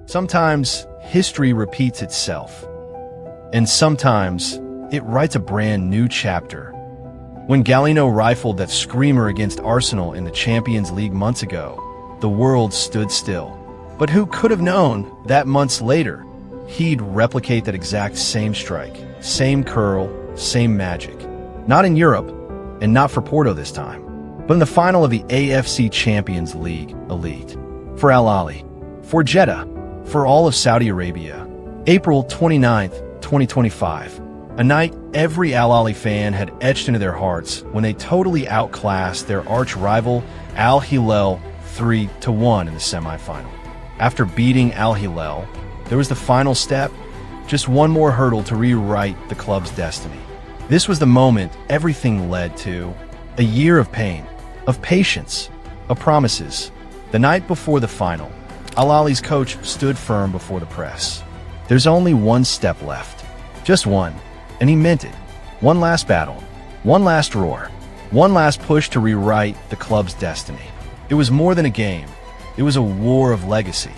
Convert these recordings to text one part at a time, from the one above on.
Sometimes history repeats itself, and sometimes it writes a brand new chapter. When Galeno rifled that screamer against Arsenal in the Champions League months ago, the world stood still. But who could have known that months later, he'd replicate that exact same strike, same curl, same magic. Not in Europe, and not for Porto this time, but in the final of the AFC Champions League Elite. For Al Ahly, for Jeddah, for all of Saudi Arabia. April 29th, 2025. A night every Al Ahly fan had etched into their hearts when they totally outclassed their arch-rival Al Hilal 3-1 in the semifinal. After beating Al Hilal, there was the final step, just one more hurdle to rewrite the club's destiny. This was the moment everything led to. A year of pain, of patience, of promises. The night before the final, Al Ahly's coach stood firm before the press. There's only one step left. Just one. And he meant it. One last battle. One last roar. One last push to rewrite the club's destiny. It was more than a game. It was a war of legacy.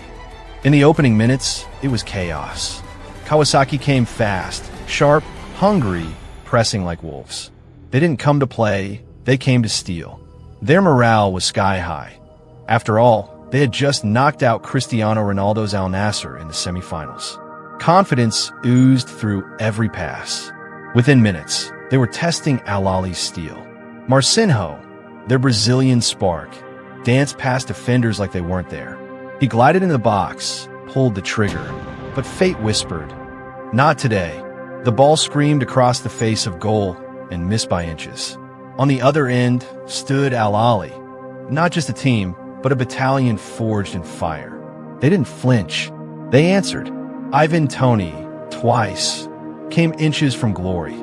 In the opening minutes, it was chaos. Kawasaki came fast, sharp, hungry, pressing like wolves. They didn't come to play, they came to steal. Their morale was sky high. After all, they had just knocked out Cristiano Ronaldo's Al Nassr in the semifinals. Confidence oozed through every pass. Within minutes, they were testing Al Ahly's steel. Marcinho, their Brazilian spark, danced past defenders like they weren't there. He glided into the box, pulled the trigger, but fate whispered, "Not today." The ball screamed across the face of goal and missed by inches. On the other end stood Al Ahly, not just a team, but a battalion forged in fire. They didn't flinch. They answered. Ivan Toney, twice, came inches from glory,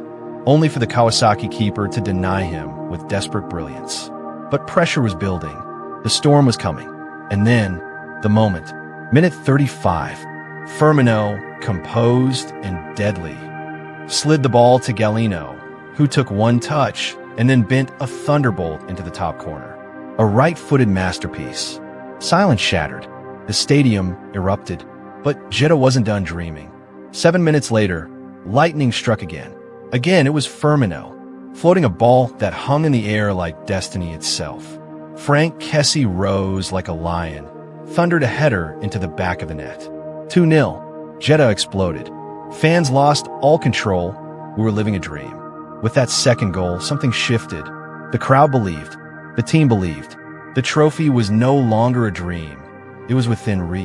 only for the Kawasaki keeper to deny him with desperate brilliance. But pressure was building. The storm was coming. And then, the moment. Minute 35. Firmino, composed and deadly, slid the ball to Galeno, who took one touch and then bent a thunderbolt into the top corner. A right-footed masterpiece. Silence shattered. The stadium erupted. But Jeddah wasn't done dreaming. 7 minutes later, lightning struck again. Again, it was Firmino, floating a ball that hung in the air like destiny itself. Frank Kessie rose like a lion, thundered a header into the back of the net. 2-0. Jeddah exploded. Fans lost all control. We were living a dream. With that second goal, something shifted. The crowd believed. The team believed. The trophy was no longer a dream. It was within reach.